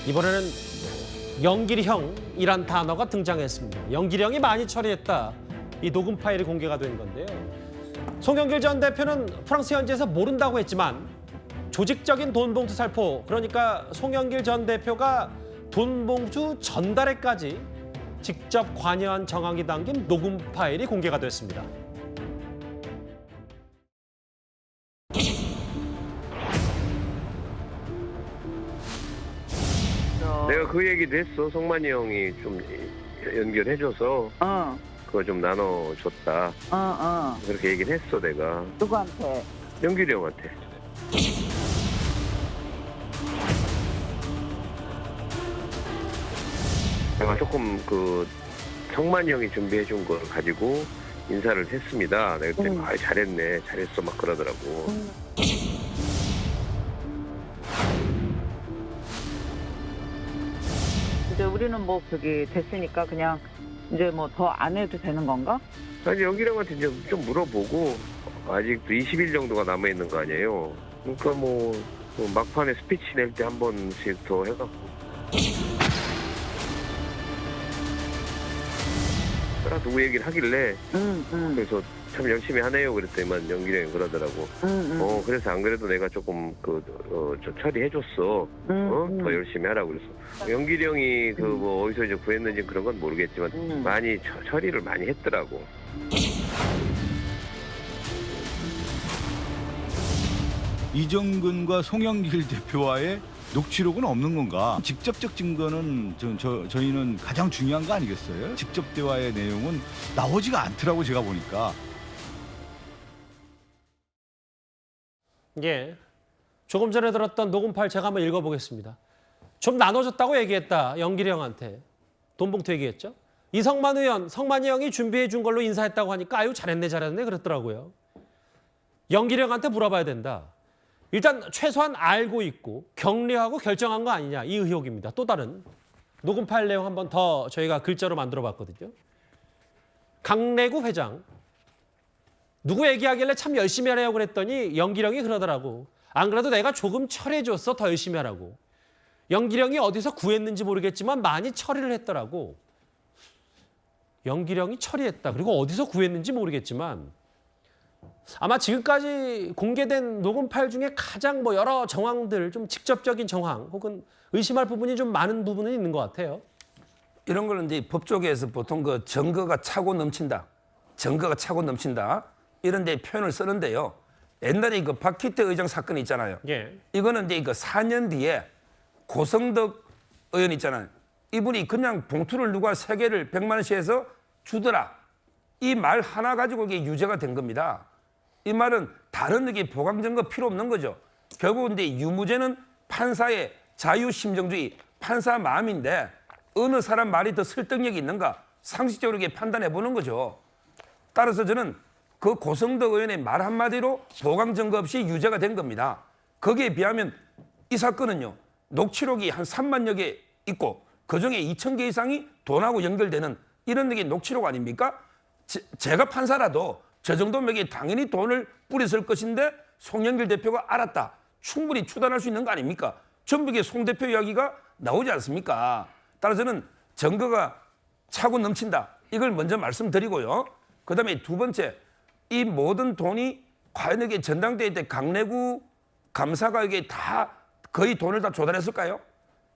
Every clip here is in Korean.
이번에는 영길형이란 단어가 등장했습니다. 영길형이 많이 처리했다. 이 녹음 파일이 공개가 된 건데요. 송영길 전 대표는 프랑스 현지에서 모른다고 했지만 조직적인 돈봉투 살포, 그러니까 송영길 전 대표가 돈봉투 전달에까지 직접 관여한 정황이 담긴 녹음 파일이 공개가 됐습니다. 내가 그 얘기도 했어. 성만이 형이 좀 연결해줘서 그거 좀 나눠줬다. 그렇게 얘기를 했어 내가. 누구한테? 영길이 형한테. 내가 조금 그 성만이 형이 준비해준 걸 가지고 인사를 했습니다. 내가 그때 아 잘했네, 잘했어 막 그러더라고. 이제 우리는 뭐 그게 됐으니까 그냥 이제 뭐 더 안 해도 되는 건가? 아니 영길이 형한테 이제 좀 물어보고 아직도 20일 정도가 남아 있는 거 아니에요. 그러니까 뭐 막판에 스피치 낼 때 한 번씩 더 해갖고. 누구 얘기를 하길래 그래서 참 열심히 하네요 그랬더니만 영길이 형이 그러더라고. 그래서 안 그래도 내가 조금 저 처리해줬어. 더 열심히 하라고 그랬어. 영길이 형이 그 뭐 어디서 이제 구했는지 그런 건 모르겠지만 많이 처리를 많이 했더라고. 이정근과 송영길 대표와의 녹취록은 없는 건가? 직접적 증거는 저희는 가장 중요한 거 아니겠어요? 직접 대화의 내용은 나오지가 않더라고 제가 보니까. 예, 조금 전에 들었던 녹음 파일 제가 한번 읽어보겠습니다. 좀 나눠줬다고 얘기했다. 영길이 형한테. 돈봉투 얘기했죠. 이성만 의원, 성만이 형이 준비해 준 걸로 인사했다고 하니까 아유 잘했네 잘했네 그랬더라고요. 영길이 형한테 물어봐야 된다. 일단 최소한 알고 있고 격려하고 결정한 거 아니냐 이 의혹입니다. 또 다른 녹음 파일 내용 한번 더 저희가 글자로 만들어 봤거든요. 강래구 회장. 누구 얘기하길래 참 열심히 하려고 그랬더니 영길형이 그러더라고. 안 그래도 내가 조금 처리해줬어 더 열심히 하라고. 영길형이 어디서 구했는지 모르겠지만 많이 처리를 했더라고. 영길형이 처리했다. 그리고 어디서 구했는지 모르겠지만 아마 지금까지 공개된 녹음 파일 중에 가장 뭐 여러 정황들 좀 직접적인 정황 혹은 의심할 부분이 좀 많은 부분은 있는 것 같아요. 이런 거는 이제 법조계에서 보통 그 증거가 차고 넘친다. 증거가 차고 넘친다. 이런 데 표현을 쓰는데요. 옛날에 그 박희태 의장 사건 있잖아요. 예. 이거는 이제 그 4년 뒤에 고성덕 의원 있잖아요. 이분이 그냥 봉투를 누가 3개를 100만 원씩 해서 주더라. 이 말 하나 가지고 이게 유죄가 된 겁니다. 이 말은 다른 이게 보강 증거 필요 없는 거죠. 결국 근데 유무죄는 판사의 자유심정주의, 판사 마음인데 어느 사람 말이 더 설득력이 있는가 상식적으로 이렇게 판단해 보는 거죠. 따라서 저는 그 고성덕 의원의 말 한마디로 보강 증거 없이 유죄가 된 겁니다. 거기에 비하면 이 사건은요. 녹취록이 한 3만여 개 있고 그중에 2,000개 이상이 돈하고 연결되는 이런 게 녹취록 아닙니까? 제가 판사라도 저 정도면 이게 당연히 돈을 뿌렸을 것인데 송영길 대표가 알았다. 충분히 추단할 수 있는 거 아닙니까? 전부 이게 송 대표 이야기가 나오지 않습니까? 따라서 저는 증거가 차고 넘친다. 이걸 먼저 말씀드리고요. 그다음에 두 번째, 이 모든 돈이 과연 이게 전당대회 때 강래구 감사가 이게 다 거의 돈을 다 조달했을까요?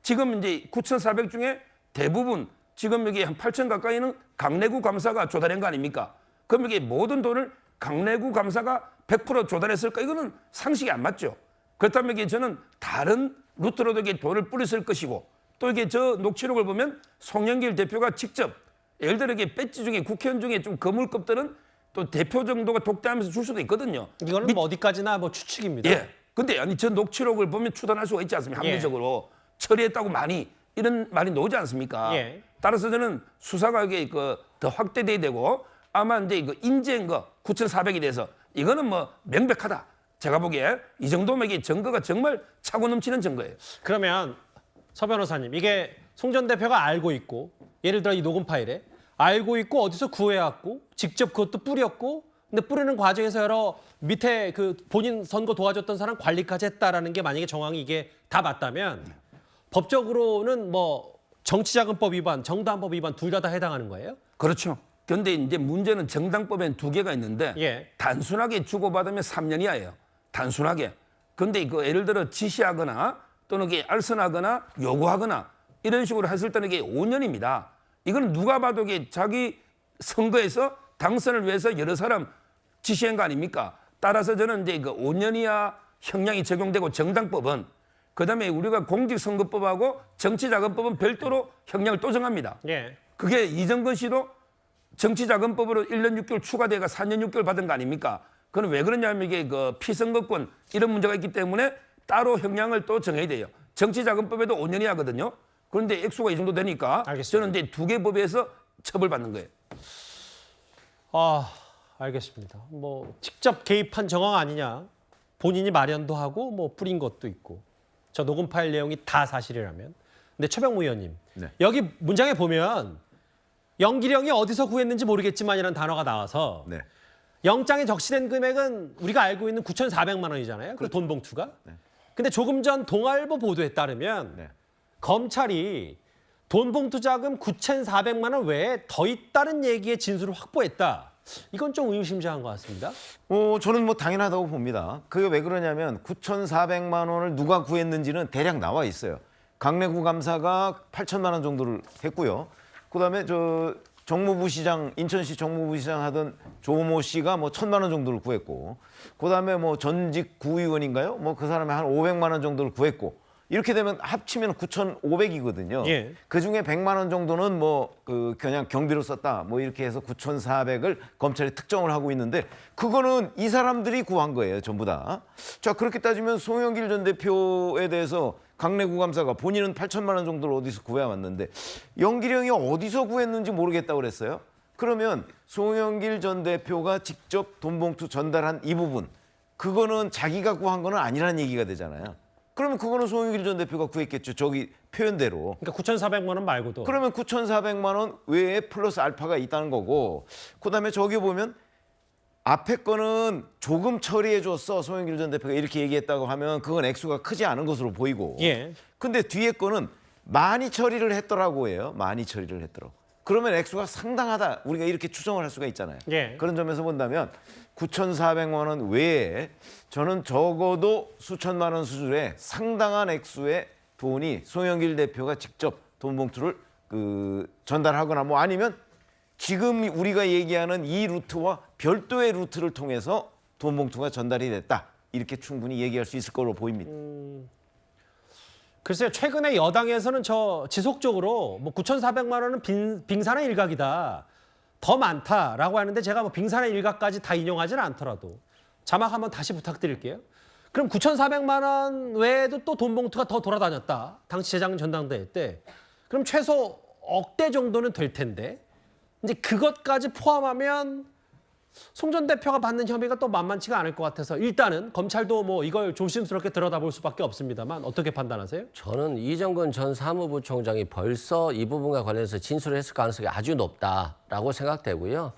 지금 이제 9,400 중에 대부분 지금 여기 한 8,000 가까이는 강래구 감사가 조달한 거 아닙니까? 그럼 이게 모든 돈을 강래구 감사가 100% 조달했을까? 이거는 상식이 안 맞죠. 그렇다면 이게 저는 다른 루트로도 이게 돈을 뿌렸을 것이고 또 이게 저 녹취록을 보면 송영길 대표가 직접 예를 들어 이게 배지 중에 국회의원 중에 좀 거물급들은 또 대표 정도가 독대하면서 줄 수도 있거든요. 이거는 뭐 어디까지나 뭐 추측입니다. 예. 근데 아니 저 녹취록을 보면 추단할 수가 있지 않습니까? 합리적으로 처리했다고 많이 이런 말이 나오지 않습니까? 예. 따라서 저는 수사가 이게 더 확대돼야 되고 아마 이제 이거 인재인 거 9,400에 대해서 이거는 뭐 명백하다. 제가 보기에 이 정도면 이게 증거가 정말 차고 넘치는 증거예요. 그러면 서 변호사님, 이게 송 전 대표가 알고 있고 예를 들어 이 녹음 파일에 알고 있고 어디서 구해왔고 직접 그것도 뿌렸고 근데 뿌리는 과정에서 여러 밑에 그 본인 선거 도와줬던 사람 관리까지 했다라는 게 만약에 정황이 이게 다 맞다면 법적으로는 뭐 정치자금법 위반, 정당법 위반 둘 다 해당하는 거예요? 그렇죠. 그런데 이제 문제는 정당법엔 두 개가 있는데 예. 단순하게 주고받으면 3년 이하예요. 단순하게. 근데 그 예를 들어 지시하거나 또는 이게 알선하거나 요구하거나 이런 식으로 했을 때는 이게 5년입니다. 이건 누가 봐도 이게 자기 선거에서 당선을 위해서 여러 사람 지시한 거 아닙니까? 따라서 저는 이제 그 5년 이하 형량이 적용되고 정당법은 그다음에 우리가 공직선거법하고 정치자금법은 별도로 형량을 또 정합니다. 예. 그게 이정근 씨도 정치자금법으로 1년 6개월 추가돼가 4년 6개월 받은 거 아닙니까? 그건 왜 그러냐면 이게 그 피선거권 이런 문제가 있기 때문에 따로 형량을 또 정해야 돼요. 정치자금법에도 5년이 하거든요. 그런데 액수가 이 정도 되니까 알겠습니다. 저는 이제 두 개 법에서 처벌받는 거예요. 아, 알겠습니다. 뭐 직접 개입한 정황 아니냐. 본인이 마련도 하고 뭐 뿌린 것도 있고. 저 녹음 파일 내용이 다 사실이라면. 근데 최병무 의원님, 네. 여기 문장에 보면 영기령이 어디서 구했는지 모르겠지만이라는 단어가 나와서 네. 영장에 적시된 금액은 우리가 알고 있는 9,400만 원이잖아요. 그 돈 봉투가. 근데 조금 전 동아일보 보도에 따르면 네. 검찰이 돈 봉투 자금 9,400만 원 외에 더 있다는 얘기의 진술을 확보했다. 이건 좀 의심스러운 것 같습니다. 저는 뭐 당연하다고 봅니다. 그게 왜 그러냐면 9,400만 원을 누가 구했는지는 대략 나와 있어요. 강내구 감사가 8천만 원 정도를 했고요. 그다음에 저 정무부 시장, 인천시 정무부 시장 하던 조모 씨가 뭐 1,000만 원 정도를 구했고, 그다음에 뭐 전직 구의원인가요? 뭐 그 사람이 한 500만 원 정도를 구했고, 이렇게 되면 합치면 9,500이거든요. 예. 그 중에 100만 원 정도는 뭐 그냥 경비로 썼다. 뭐 이렇게 해서 9,400을 검찰이 특정을 하고 있는데, 그거는 이 사람들이 구한 거예요, 전부 다. 자, 그렇게 따지면 송영길 전 대표에 대해서 강내구 감사가 본인은 8천만 원 정도를 어디서 구해왔는데 영기령이 어디서 구했는지 모르겠다고 그랬어요. 그러면 송영길 전 대표가 직접 돈 봉투 전달한 이 부분, 그거는 자기가 구한 거는 아니라는 얘기가 되잖아요. 그러면 그거는 송영길 전 대표가 구했겠죠. 저기 표현대로. 그러니까 9,400만 원 말고도. 그러면 9,400만 원 외에 플러스 알파가 있다는 거고, 그다음에 저기 보면 앞에 거는 조금 처리해 줬어, 송영길 전 대표가 이렇게 얘기했다고 하면 그건 액수가 크지 않은 것으로 보이고, 예. 근데 뒤에 거는 많이 처리를 했더라고 해요. 많이 처리를 했더라고. 그러면 액수가 상당하다, 우리가 이렇게 추정을 할 수가 있잖아요. 예. 그런 점에서 본다면 9,400만 원 외에 저는 적어도 수천만 원 수준의 상당한 액수의 돈이 송영길 대표가 직접 돈 봉투를 전달하거나 뭐 아니면 지금 우리가 얘기하는 이 루트와 별도의 루트를 통해서 돈 봉투가 전달이 됐다. 이렇게 충분히 얘기할 수 있을 걸로 보입니다. 글쎄요, 최근에 여당에서는 저 지속적으로 뭐 9,400만 원은 빙산의 일각이다. 더 많다라고 하는데 제가 뭐 빙산의 일각까지 다 인용하지는 않더라도 자막 한번 다시 부탁드릴게요. 그럼 9,400만 원 외에도 또 돈 봉투가 더 돌아다녔다. 당시 재작년 전당대회 때. 그럼 최소 억대 정도는 될 텐데. 이제 그것까지 포함하면 송 전 대표가 받는 혐의가 또 만만치가 않을 것 같아서 일단은 검찰도 뭐 이걸 조심스럽게 들여다볼 수밖에 없습니다만 어떻게 판단하세요? 저는 이정근 전 사무부총장이 벌써 이 부분과 관련해서 진술을 했을 가능성이 아주 높다라고 생각되고요.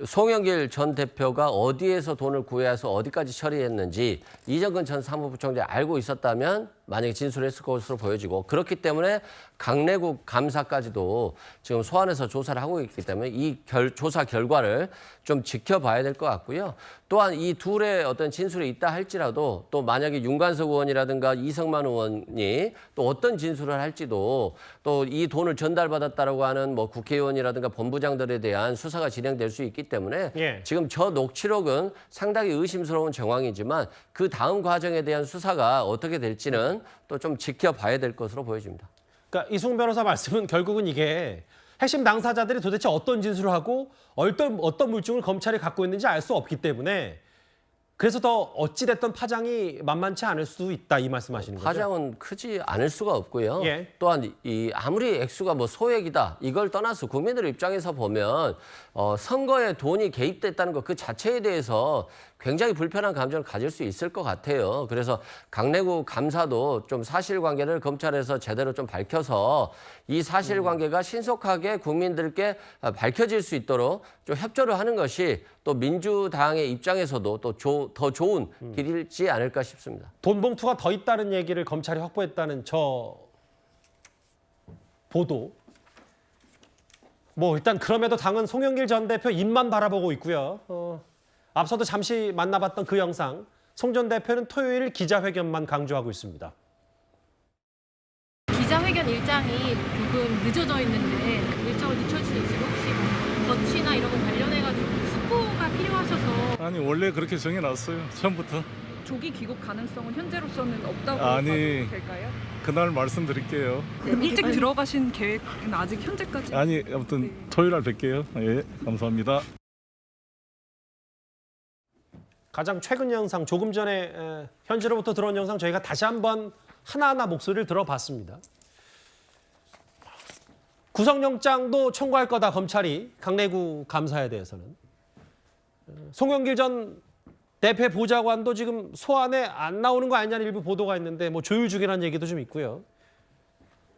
송영길 전 대표가 어디에서 돈을 구해서 어디까지 처리했는지 이정근 전 사무부총장이 알고 있었다면 만약에 진술했을 것으로 보여지고, 그렇기 때문에 강내구 감사까지도 지금 소환해서 조사를 하고 있기 때문에 이 조사 결과를 좀 지켜봐야 될 것 같고요. 또한 이 둘의 어떤 진술이 있다 할지라도 또 만약에 윤관석 의원이라든가 이성만 의원이 또 어떤 진술을 할지도 또 이 돈을 전달받았다라고 하는 뭐 국회의원이라든가 본부장들에 대한 수사가 진행될 수 있기 때문에 예. 지금 저 녹취록은 상당히 의심스러운 정황이지만 그 다음 과정에 대한 수사가 어떻게 될지는 또 좀 지켜봐야 될 것으로 보여집니다. 그러니까 이승훈 변호사 말씀은 결국은 이게 핵심 당사자들이 도대체 어떤 진술을 하고 어떤 물증을 검찰이 갖고 있는지 알 수 없기 때문에 그래서 더 어찌됐던 파장이 만만치 않을 수 있다 이 말씀하시는 거죠? 파장은 크지 않을 수가 없고요. 예. 또한 이 아무리 액수가 뭐 소액이다 이걸 떠나서 국민들 입장에서 보면 선거에 돈이 개입됐다는 것 그 자체에 대해서 굉장히 불편한 감정을 가질 수 있을 것 같아요. 그래서 강내구 감사도 좀 사실관계를 검찰에서 제대로 좀 밝혀서 이 사실관계가 신속하게 국민들께 밝혀질 수 있도록 좀 협조를 하는 것이 또 민주당의 입장에서도 또 더 좋은 길이지 않을까 싶습니다. 돈 봉투가 더 있다는 얘기를 검찰이 확보했다는 저 보도. 뭐 일단 그럼에도 당은 송영길 전 대표 입만 바라보고 있고요. 앞서도 잠시 만나봤던 그 영상, 송 전 대표는 토요일 기자회견만 강조하고 있습니다. 기자회견 일정이 조금 늦어져 있는데 일정을 늦춰질 수 있으면 혹시 뭐 거취나 이런 거 관련해가지고 속보가 필요하셔서 아니 원래 그렇게 정해놨어요. 처음부터. 조기 귀국 가능성은 현재로서는 없다고 아니. 봐도 될까요? 그날 말씀드릴게요. 그럼 일찍 들어가신 계획은 아직 현재까지? 아니 아무튼 토요일 날 뵐게요. 예, 감사합니다. 가장 최근 영상, 조금 전에 현지로부터 들어온 영상 저희가 다시 한번 하나하나 목소리를 들어봤습니다. 구속영장도 청구할 거다, 검찰이. 강내구 감사에 대해서는. 송영길 전 대표 보좌관도 지금 소환에 안 나오는 거 아니냐는 일부 보도가 있는데 뭐 조율 중이라는 얘기도 좀 있고요.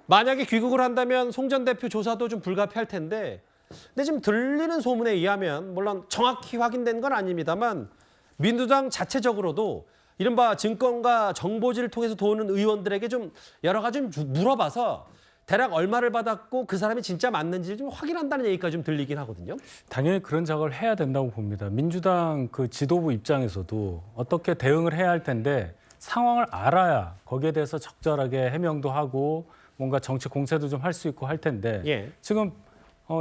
만약에 귀국을 한다면 송 전 대표 조사도 좀 불가피할 텐데, 근데 지금 들리는 소문에 의하면 물론 정확히 확인된 건 아닙니다만 민주당 자체적으로도 이른바 증권과 정보지를 통해서 도는 의원들에게 좀 여러 가지 좀 물어봐서 대략 얼마를 받았고 그 사람이 진짜 맞는지를 좀 확인한다는 얘기가 좀 들리긴 하거든요. 당연히 그런 작업을 해야 된다고 봅니다. 민주당 그 지도부 입장에서도 어떻게 대응을 해야 할 텐데 상황을 알아야 거기에 대해서 적절하게 해명도 하고 뭔가 정치 공세도 좀 할 수 있고 할 텐데 예. 지금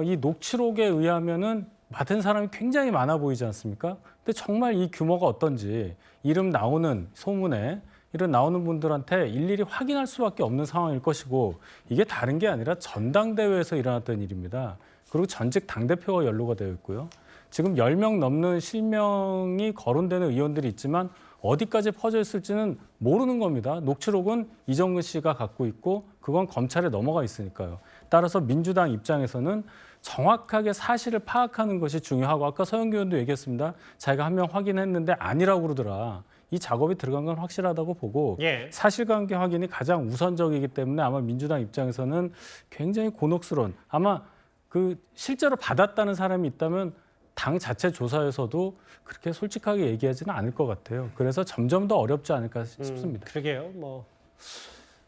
이 녹취록에 의하면은 맡은 사람이 굉장히 많아 보이지 않습니까? 근데 정말 이 규모가 어떤지 이름 나오는 소문에 이런 나오는 분들한테 일일이 확인할 수밖에 없는 상황일 것이고 이게 다른 게 아니라 전당대회에서 일어났던 일입니다. 그리고 전직 당대표가 연루가 되어 있고요. 지금 10명 넘는 실명이 거론되는 의원들이 있지만 어디까지 퍼져 있을지는 모르는 겁니다. 녹취록은 이정근 씨가 갖고 있고 그건 검찰에 넘어가 있으니까요. 따라서 민주당 입장에서는 정확하게 사실을 파악하는 것이 중요하고 아까 서영교 의원도 얘기했습니다. 자기가 한 명 확인했는데 아니라고 그러더라. 이 작업이 들어간 건 확실하다고 보고 예. 사실관계 확인이 가장 우선적이기 때문에 아마 민주당 입장에서는 굉장히 곤혹스러운 아마 그 실제로 받았다는 사람이 있다면 당 자체 조사에서도 그렇게 솔직하게 얘기하지는 않을 것 같아요. 그래서 점점 더 어렵지 않을까 싶습니다. 그러게요. 뭐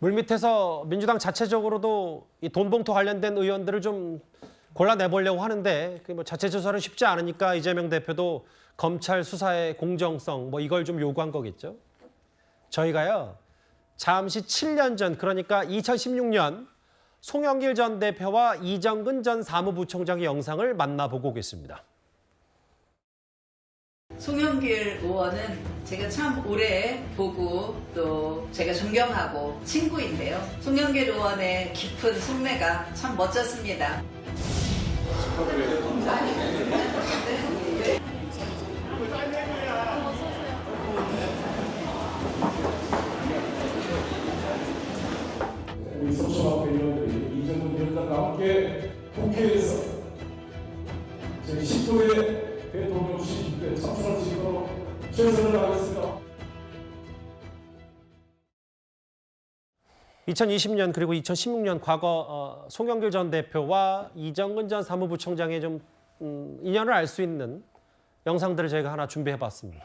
물밑에서 민주당 자체적으로도 이 돈 봉투 관련된 의원들을 좀 골라내보려고 하는데 그 뭐 자체 조사는 쉽지 않으니까 이재명 대표도 검찰 수사의 공정성 뭐 이걸 좀 요구한 거겠죠. 저희가요 잠시 7년 전 그러니까 2016년 송영길 전 대표와 이정근 전 사무부총장의 영상을 만나보고 오겠습니다. 송영길 의원은 제가 참 오래 보고 또 제가 존경하고 친구인데요. 송영길 의원의 깊은 속내가 참 멋졌습니다. 우리 소심한 의원들이 이정근 위원장과 함께 국회에서 제10조의 대통령 시집에 참석할 수 있도록 최선을 다하겠습니다. 2020년 그리고 2016년 과거 송영길 전 대표와 이정근 전 사무부총장의 좀 인연을 알 수 있는 영상들을 저희가 하나 준비해봤습니다.